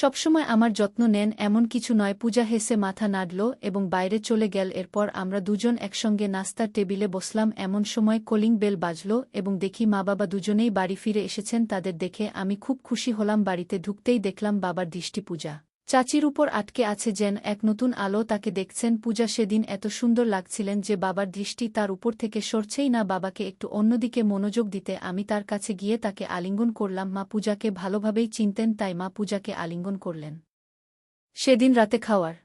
সবসময় আমার যত্ন নেন এমন কিছু নয়। পূজা হেসে মাথা নাড়ল এবং বাইরে চলে গেল। এরপর আমরা দুজন একসঙ্গে নাস্তার টেবিলে বসলাম। এমন সময় কলিং বেল বাজল এবং দেখি মা বাবা দুজনেই বাড়ি ফিরে এসেছেন। তাদের দেখে আমি খুব খুশি হলাম। বাড়িতে ঢুকতেই দেখলাম বাবার দৃষ্টি পূজা চাচির উপর আটকে আছে, যেন এক নতুন আলো তাকে দেখছেন। পূজা সেদিন এত সুন্দর লাগছিলেন যে বাবার দৃষ্টি তার উপর থেকে সরছেই না। বাবাকে একটু অন্যদিকে মনোযোগ দিতে আমি তার কাছে গিয়ে তাকে আলিঙ্গন করলাম। মা পূজাকে ভালোভাবেই চিনতেন, তাই মা পূজাকে আলিঙ্গন করলেন। সেদিন রাতে খাওয়ার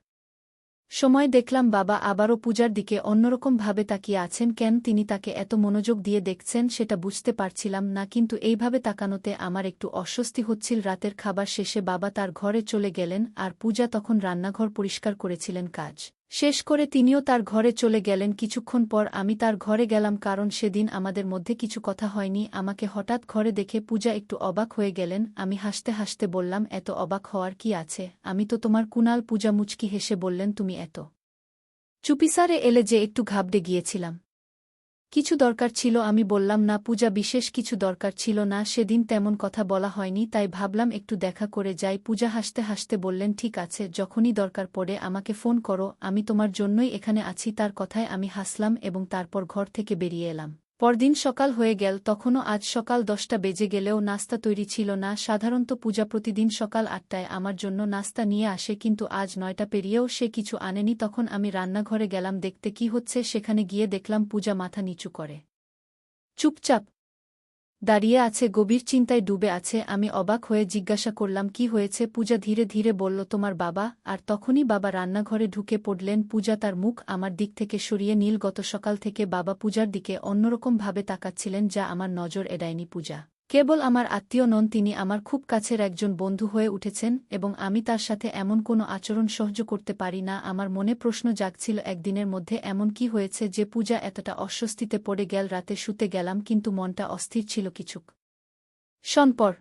সময় দেখলাম বাবা আবারও পূজার দিকে অন্যরকম ভাবে তাকিয়ে আছেন। কেন তিনি তাকে এত মনোযোগ দিয়ে দেখছেন সেটা বুঝতে পারছিলাম না, কিন্তু এইভাবে তাকানোতে আমার একটু অস্বস্তি হচ্ছিল। রাতের খাবার শেষে বাবা তার ঘরে চলে গেলেন আর পূজা তখন রান্নাঘর পরিষ্কার করেছিলেন। কাজ শেষ করে তিনিও তার ঘরে চলে গেলেন। কিছুক্ষণ পর আমি তার ঘরে গেলাম, কারণ সেদিন আমাদের মধ্যে কিছু কথা হয়নি। আমাকে হঠাৎ ঘরে দেখে পূজা একটু অবাক হয়ে গেলেন। আমি হাসতে হাসতে বললাম, এত অবাক হওয়ার কি আছে, আমি তো তোমার কুনাল। পূজা মুচকি হেসে বললেন, তুমি এত চুপিসারে এলে যে একটু ঘাবড়ে গিয়েছিলাম। কিছু দরকার ছিল? আমি বললাম, না পূজা, বিশেষ কিছু দরকার ছিল না। সেদিন তেমন কথা বলা হয়নি, তাই ভাবলাম একটু দেখা করে যাই। পূজা হাসতে হাসতে বললেন, ঠিক আছে, যখনই দরকার পড়ে আমাকে ফোন করো, আমি তোমার জন্যই এখানে আছি। তার কথায় আমি হাসলাম এবং তারপর ঘর থেকে বেরিয়ে এলাম। পরদিন সকাল হয়ে গেল, তখনও আজ সকাল 10টা বেজে গেলেও নাস্তা তৈরি ছিল না। সাধারণত পূজা প্রতিদিন সকাল 8টায় আমার জন্য নাস্তা নিয়ে আসে, কিন্তু আজ 9টা পেরিয়েও সে কিছু আনেনি। তখন আমি রান্নাঘরে গেলাম দেখতে কি হচ্ছে। সেখানে গিয়ে দেখলাম পূজা মাথা নিচু করে চুপচাপ দাঁড়িয়ে আছে, গভীর চিন্তায় ডুবে আছে। আমি অবাক হয়ে জিজ্ঞাসা করলাম, কি হয়েছে? পূজা ধীরে ধীরে বলল, তোমার বাবা। আর তখনই বাবা রান্নাঘরে ঢুকে পড়লেন। পূজা তার মুখ আমার দিক থেকে সরিয়ে নীল। গত সকাল থেকে বাবা পূজার দিকে অন্যরকম ভাবে তাকাচ্ছিলেন, যা আমার নজর এড়ায়নি। পূজা কেবল আমার আত্মীয় নন, তিনি আমার খুব কাছের একজন বন্ধু হয়ে উঠেছেন এবং আমি তার সাথে এমন কোনো আচরণ সহ্য করতে পারি না। আমার মনে প্রশ্ন জাগছিল, একদিনের মধ্যে এমন কি হয়েছে যে পূজা এতটা অস্বস্তিতে পড়ে গেল। রাতে শুতে গেলাম, কিন্তু মনটা অস্থির ছিল। কিছুক্ষণ পর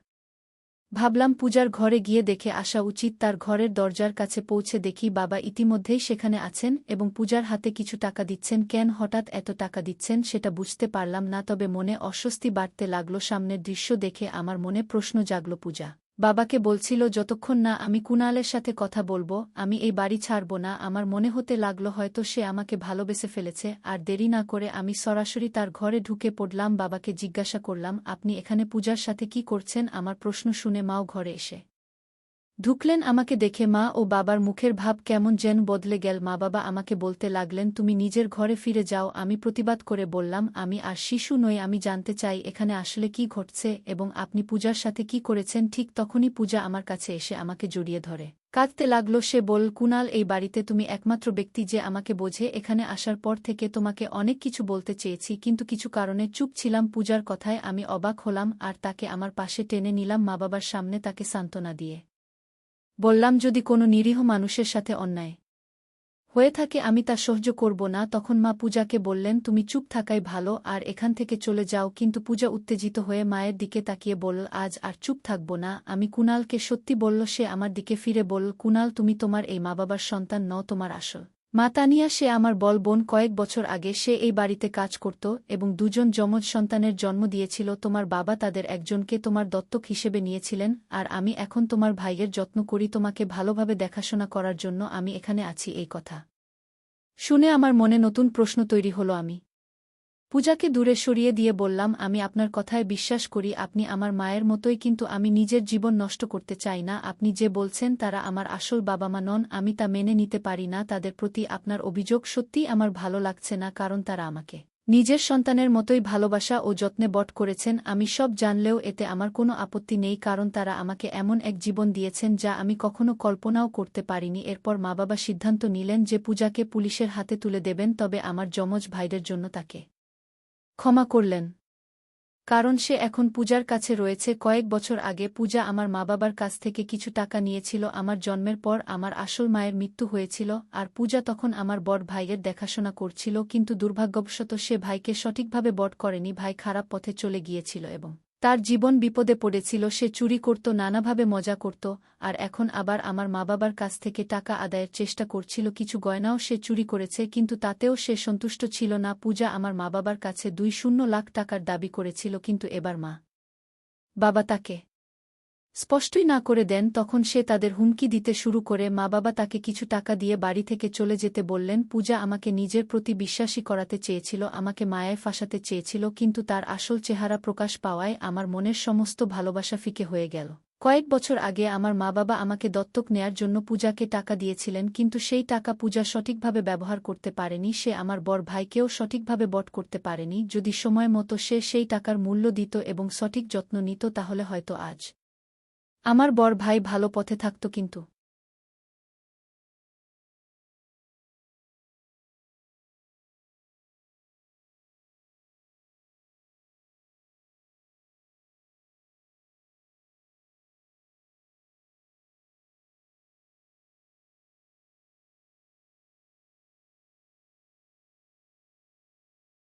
ভাবলাম পূজার ঘরে গিয়ে দেখে আসা উচিত। তার ঘরের দরজার কাছে পৌঁছে দেখি বাবা ইতিমধ্যেই সেখানে আছেন এবং পূজার হাতে কিছু টাকা দিচ্ছেন। কেন হঠাৎ এত টাকা দিচ্ছেন সেটা বুঝতে পারলাম না, তবে মনে অস্বস্তি বাড়তে লাগল। সামনের দৃশ্য দেখে আমার মনে প্রশ্ন জাগল, পূজা বাবাকে বলছিল, যতক্ষণ না আমি কুণালের সাথে কথা বলবো আমি এই বাড়ি ছাড়ব না। আমার মনে হতে লাগলো হয়তো সে আমাকে ভালোবেসে ফেলেছে। আর দেরি না করে আমি সরাসরি তার ঘরে ঢুকে পড়লাম। বাবাকে জিজ্ঞাসা করলাম, আপনি এখানে পূজার সাথে কি করছেন? আমার প্রশ্ন শুনে মাও ঘরে এসে ঢুকলেন। আমাকে দেখে মা ও বাবার মুখের ভাব কেমন যেন বদলে গেল। মা বাবা আমাকে বলতে লাগলেন, তুমি নিজের ঘরে ফিরে যাও। আমি প্রতিবাদ করে বললাম, আমি আর শিশু নই, আমি জানতে চাই এখানে আসলে কি ঘটছে এবং আপনি পূজার সাথে কি করেছেন। ঠিক তখনই পূজা আমার কাছে এসে আমাকে জড়িয়ে ধরে কাঁদতে লাগল। সে বলল, কুণাল, এই বাড়িতে তুমি একমাত্র ব্যক্তি যে আমাকে বোঝে। এখানে আসার পর থেকে তোমাকে অনেক কিছু বলতে চেয়েছি, কিন্তু কিছু কারণে চুপ ছিলাম। পূজার কথায় আমি অবাক হলাম আর তাকে আমার পাশে টেনে নিলাম। মা বাবার সামনে তাকে সান্ত্বনা দিয়ে বললাম, যদি কোনো নিরীহ মানুষের সাথে অন্যায় হয়ে থাকে আমি তা সহ্য করব না। তখন মা পূজাকে বললেন, তুমি চুপ থাকাই ভালো আর এখান থেকে চলে যাও। কিন্তু পূজা উত্তেজিত হয়ে মায়ের দিকে তাকিয়ে বলল, আজ আর চুপ থাকব না। আমি কুণালকে সত্যি বলল। সে আমার দিকে ফিরে বলল, কুণাল, তুমি তোমার এই মা বাবার সন্তান নও, তোমার আসল মা তানিয়া। সে আমার বল বোন। কয়েক বছর আগে সে এই বাড়িতে কাজ করত এবং দুজন যমজ সন্তানের জন্ম দিয়েছিল। তোমার বাবা তাদের একজনকে তোমার দত্তক হিসেবে নিয়েছিলেন আর আমি এখন তোমার ভাইয়ের যত্ন করি। তোমাকে ভালোভাবে দেখাশোনা করার জন্য আমি এখানে আছি। এই কথা শুনে আমার মনে নতুন প্রশ্ন তৈরি হলো। আমি পূজাকে দূরে সরিয়ে দিয়ে বললাম, আমি আপনার কথায় বিশ্বাস করি, আপনি আমার মায়ের মতোই, কিন্তু আমি নিজের জীবন নষ্ট করতে চাই না। আপনি যে বলছেন তারা আমার আসল বাবা মা নন, আমি তা মেনে নিতে পারি না। তাদের প্রতি আপনার অভিযোগ সত্যিই আমার ভালো লাগছে না, কারণ তারা আমাকে নিজের সন্তানের মতোই ভালোবাসা ও যত্নে বড় করেছেন। আমি সব জানলেও এতে আমার কোনো আপত্তি নেই, কারণ তারা আমাকে এমন এক জীবন দিয়েছেন যা আমি কখনো কল্পনাও করতে পারিনি। এরপর মা বাবা সিদ্ধান্ত নিলেন যে পূজাকে পুলিশের হাতে তুলে দেবেন, তবে আমার যমজ ভাইদের জন্য তাকে ক্ষমা করলেন, কারণ সে এখন পূজার কাছে রয়েছে। কয়েক বছর আগে পূজা আমার মা বাবার কাছ থেকে কিছু টাকা নিয়েছিল। আমার জন্মের পর আমার আসল মায়ের মৃত্যু হয়েছিল আর পূজা তখন আমার বড় ভাইয়ের দেখাশোনা করছিল, কিন্তু দুর্ভাগ্যবশত সে ভাইকে সঠিকভাবে বড় করেনি। ভাই খারাপ পথে চলে গিয়েছিল এবং তার জীবন বিপদে পড়েছিল। সে চুরি করত, নানাভাবে মজা করত আর এখন আবার আমার মা বাবার কাছ থেকে টাকা আদায়ের চেষ্টা করছিল। কিছু গয়নাও সে চুরি করেছে, কিন্তু তাতেও সে সন্তুষ্ট ছিল না। পূজা আমার মা বাবার কাছে 2 লাখ টাকার দাবি করেছিল, কিন্তু এবার মা বাবা তাকে স্পষ্টই না করে দেন তখন সে তাদের হুমকি দিতে শুরু করে। মা বাবা তাকে কিছু টাকা দিয়ে বাড়ি থেকে চলে যেতে বললেন। পূজা আমাকে নিজের প্রতি বিশ্বাসী করাতে চেয়েছিল, আমাকে মায়ায় ফাঁসাতে চেয়েছিল, কিন্তু তার আসল চেহারা প্রকাশ পাওয়ায় আমার মনের সমস্ত ভালোবাসা ফিকে হয়ে গেল। কয়েক বছর আগে আমার মা বাবা আমাকে দত্তক নেয়ার জন্য পূজাকে টাকা দিয়েছিলেন, কিন্তু সেই টাকা পূজা সঠিকভাবে ব্যবহার করতে পারেনি। সে আমার বড় ভাইকেও সঠিকভাবে বট করতে পারেনি। যদি সময় মতো সে সেই টাকার মূল্য দিত এবং সঠিক যত্ন নিত তাহলে হয়তো আজ আমার বড় ভাই ভালো পথে থাকত। কিন্তু